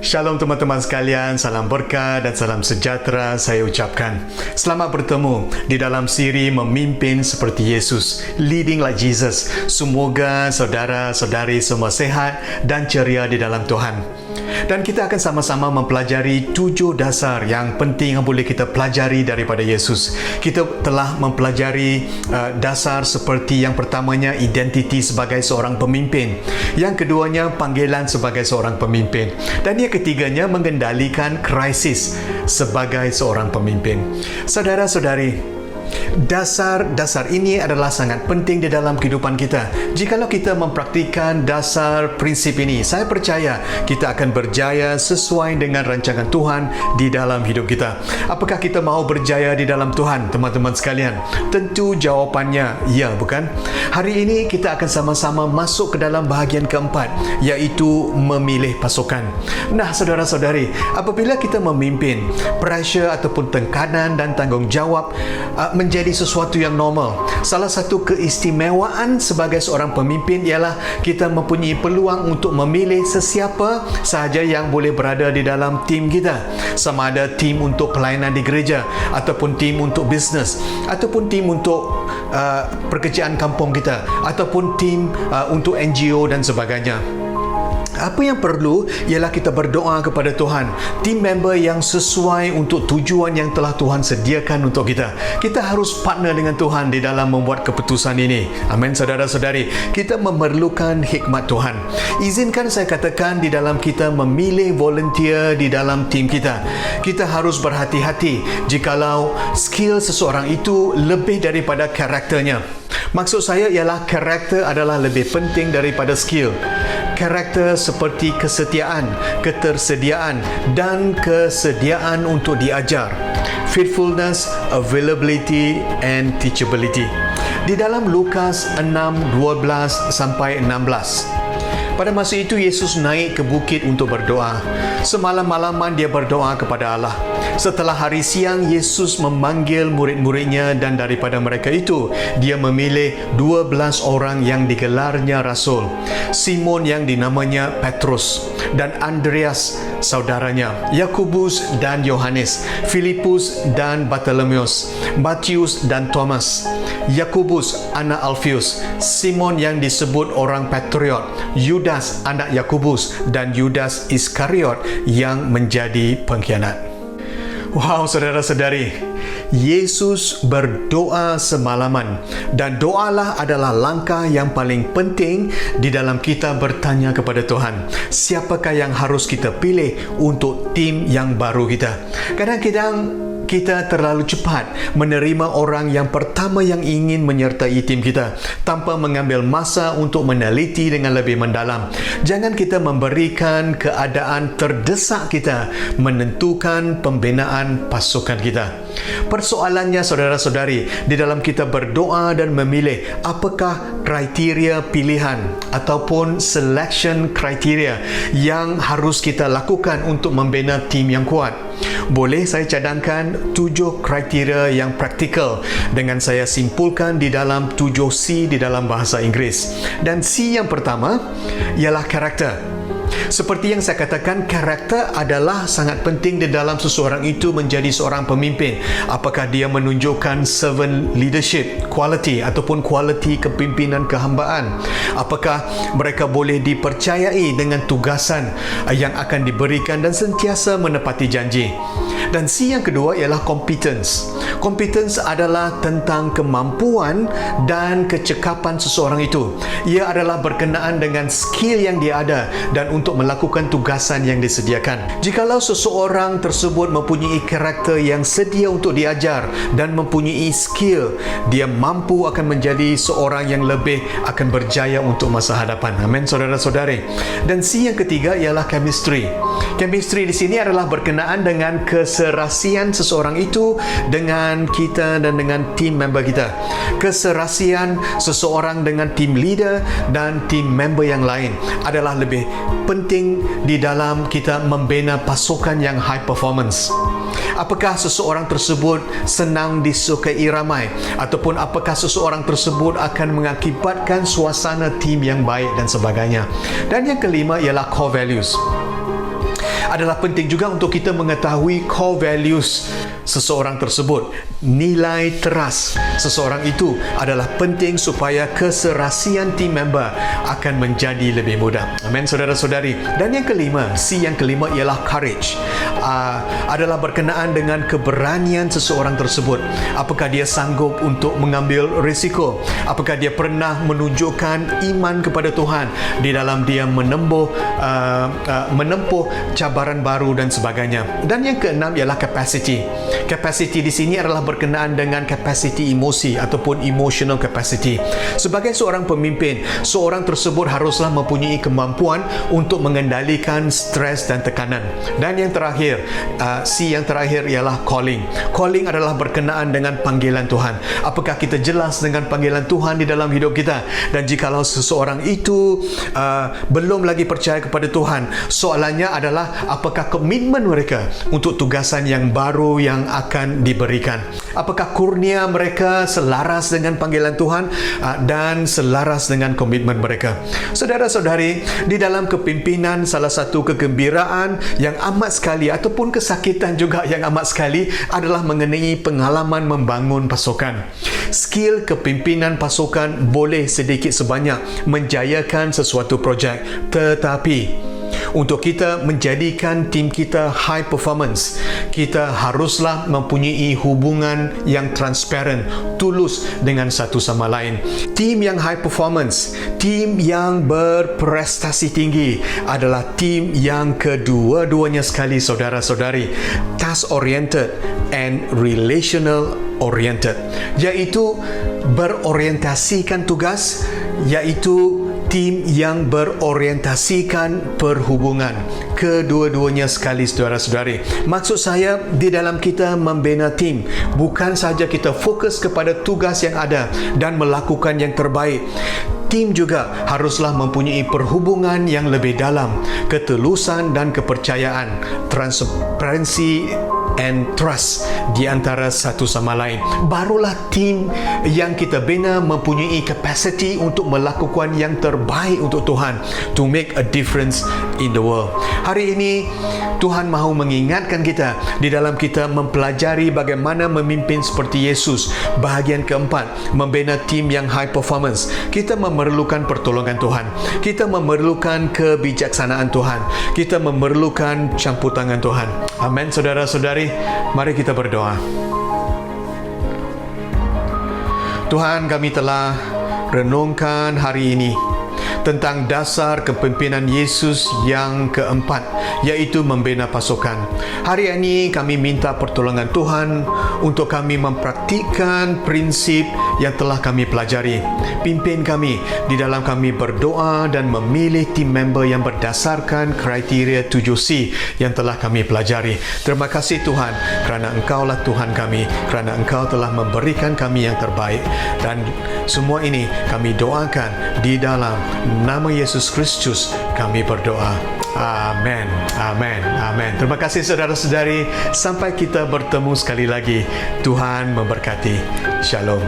Shalom teman-teman sekalian, salam berkat dan salam sejahtera saya ucapkan. Selamat bertemu di dalam siri Memimpin Seperti Yesus, Leading Like Jesus. Semoga saudara-saudari semua sehat dan ceria di dalam Tuhan. Dan kita akan sama-sama mempelajari 7 dasar yang penting yang boleh kita pelajari daripada Yesus. Kita telah mempelajari dasar seperti yang pertamanya, identiti sebagai seorang pemimpin. Yang keduanya, panggilan sebagai seorang pemimpin. Dan yang ketiganya, mengendalikan krisis sebagai seorang pemimpin. Saudara-saudari, dasar-dasar ini adalah sangat penting di dalam kehidupan kita. Jikalau kita mempraktikkan dasar prinsip ini, saya percaya kita akan berjaya sesuai dengan rancangan Tuhan di dalam hidup kita. Apakah kita mahu berjaya di dalam Tuhan, teman-teman sekalian? Tentu jawapannya ya, bukan? Hari ini kita akan sama-sama masuk ke dalam bahagian keempat, iaitu memilih pasukan. Nah, saudara-saudari, apabila kita memimpin, pressure ataupun tekanan dan tanggungjawab menjadi sesuatu yang normal. Salah satu keistimewaan sebagai seorang pemimpin ialah kita mempunyai peluang untuk memilih sesiapa sahaja yang boleh berada di dalam tim kita. Sama ada tim untuk pelayanan di gereja, ataupun tim untuk bisnes, ataupun tim untuk pekerjaan kampung kita, ataupun tim untuk NGO dan sebagainya. Apa yang perlu ialah kita berdoa kepada Tuhan, team member yang sesuai untuk tujuan yang telah Tuhan sediakan untuk kita. Kita harus partner dengan Tuhan di dalam membuat keputusan ini. Amin, saudara-saudari. Kita memerlukan hikmat Tuhan. Izinkan saya katakan, di dalam kita memilih volunteer di dalam tim kita, kita harus berhati-hati jikalau skill seseorang itu lebih daripada karakternya. Maksud saya ialah karakter adalah lebih penting daripada skill. Karakter seperti kesetiaan, ketersediaan dan kesediaan untuk diajar. Faithfulness, availability and teachability. Di dalam Lukas 6:12 sampai 16. Pada masa itu Yesus naik ke bukit untuk berdoa. Semalam-malaman dia berdoa kepada Allah. Setelah hari siang, Yesus memanggil murid-muridnya dan daripada mereka itu, dia memilih 12 orang yang digelarnya Rasul. Simon yang dinamanya Petrus dan Andreas saudaranya, Yakobus dan Yohanes, Filipus dan Bartolomeus, Matius dan Thomas, Yakobus anak Alfius, Simon yang disebut orang Patriot, Yudas anak Yakobus dan Yudas Iskariot yang menjadi pengkhianat. Wow, saudara-saudari, Yesus berdoa semalaman, dan doalah adalah langkah yang paling penting di dalam kita bertanya kepada Tuhan, siapakah yang harus kita pilih untuk tim yang baru kita. Kadang-kadang kita terlalu cepat menerima orang yang pertama yang ingin menyertai tim kita tanpa mengambil masa untuk meneliti dengan lebih mendalam. Jangan kita memberikan keadaan terdesak kita menentukan pembinaan pasukan kita. Persoalannya, saudara-saudari, di dalam kita berdoa dan memilih, apakah kriteria pilihan ataupun selection kriteria yang harus kita lakukan untuk membina tim yang kuat? Boleh saya cadangkan 7 kriteria yang praktikal dengan saya simpulkan di dalam 7C di dalam bahasa Inggeris. Dan C yang pertama ialah karakter. Seperti yang saya katakan, karakter adalah sangat penting di dalam seseorang itu menjadi seorang pemimpin. Apakah dia menunjukkan servant leadership quality ataupun quality kepimpinan kehambaan? Apakah mereka boleh dipercayai dengan tugasan yang akan diberikan dan sentiasa menepati janji? Dan C yang kedua ialah competence. Competence adalah tentang kemampuan dan kecekapan seseorang itu. Ia adalah berkenaan dengan skill yang dia ada dan untuk melakukan tugasan yang disediakan. Jikalau seseorang tersebut mempunyai karakter yang sedia untuk diajar dan mempunyai skill, dia mampu akan menjadi seorang yang lebih akan berjaya untuk masa hadapan. Amin, saudara-saudari. Dan C yang ketiga ialah chemistry. Chemistry di sini adalah berkenaan dengan keserasian seseorang itu dengan kita dan dengan team member kita. Keserasian seseorang dengan team leader dan team member yang lain adalah lebih penting di dalam kita membina pasukan yang high performance. Apakah seseorang tersebut senang disukai ramai, ataupun apakah seseorang tersebut akan mengakibatkan suasana tim yang baik dan sebagainya. Dan yang kelima ialah core values. adalah penting juga untuk kita mengetahui core values seseorang tersebut. Nilai teras seseorang itu adalah penting supaya keserasian team member akan menjadi lebih mudah. Amin, saudara-saudari. Dan yang kelima, C yang kelima ialah courage. Adalah berkenaan dengan keberanian seseorang tersebut. Apakah dia sanggup untuk mengambil risiko? Apakah dia pernah menunjukkan iman kepada Tuhan di dalam dia menempuh cabaran baru dan sebagainya. Dan yang keenam ialah capacity. Capacity di sini adalah berkenaan dengan capacity emosi ataupun emotional capacity. Sebagai seorang pemimpin, seorang tersebut haruslah mempunyai kemampuan untuk mengendalikan stres dan tekanan. Dan yang terakhir, C yang terakhir ialah calling. Calling adalah berkenaan dengan panggilan Tuhan. Apakah kita jelas dengan panggilan Tuhan di dalam hidup kita? Dan jikalau seseorang itu belum lagi percaya kepada Tuhan, soalannya adalah apakah komitmen mereka untuk tugasan yang baru yang akan diberikan? Apakah kurnia mereka selaras dengan panggilan Tuhan dan selaras dengan komitmen mereka? Saudara-saudari, di dalam kepimpinan, salah satu kegembiraan yang amat sekali ataupun kesakitan juga yang amat sekali adalah mengenai pengalaman membangun pasukan. Skill kepimpinan pasukan boleh sedikit sebanyak menjayakan sesuatu projek, tetapi untuk kita menjadikan tim kita high performance, kita haruslah mempunyai hubungan yang transparent, tulus dengan satu sama lain. Tim yang high performance, tim yang berprestasi tinggi adalah tim yang kedua-duanya sekali, saudara-saudari, task oriented and relational oriented, iaitu berorientasikan tugas, iaitu tim yang berorientasikan perhubungan. Kedua-duanya sekali, saudara-saudari. Maksud saya, di dalam kita membina tim, bukan saja kita fokus kepada tugas yang ada dan melakukan yang terbaik. Tim juga haruslah mempunyai perhubungan yang lebih dalam, ketulusan dan kepercayaan, transparansi and trust di antara satu sama lain. Barulah tim yang kita bina mempunyai capacity untuk melakukan yang terbaik untuk Tuhan, to make a difference in the world. Hari ini Tuhan mahu mengingatkan kita di dalam kita mempelajari bagaimana memimpin seperti Yesus. Bahagian keempat, membina tim yang high performance. Kita memerlukan pertolongan Tuhan. Kita memerlukan kebijaksanaan Tuhan. Kita memerlukan campur tangan Tuhan. Amin, saudara-saudari. Mari kita berdoa. Tuhan, kami telah renungkan hari ini tentang dasar kepimpinan Yesus yang keempat, iaitu membina pasukan. Hari ini kami minta pertolongan Tuhan untuk kami mempraktikkan prinsip yang telah kami pelajari. Pimpin kami di dalam kami berdoa dan memilih tim member yang berdasarkan kriteria 7C yang telah kami pelajari. Terima kasih Tuhan, kerana Engkaulah Tuhan kami, kerana Engkau telah memberikan kami yang terbaik. Dan semua ini kami doakan di dalam nama Yesus Kristus kami berdoa. Amin. Amin. Amin. Terima kasih saudara-saudari. Sampai kita bertemu sekali lagi. Tuhan memberkati. Shalom.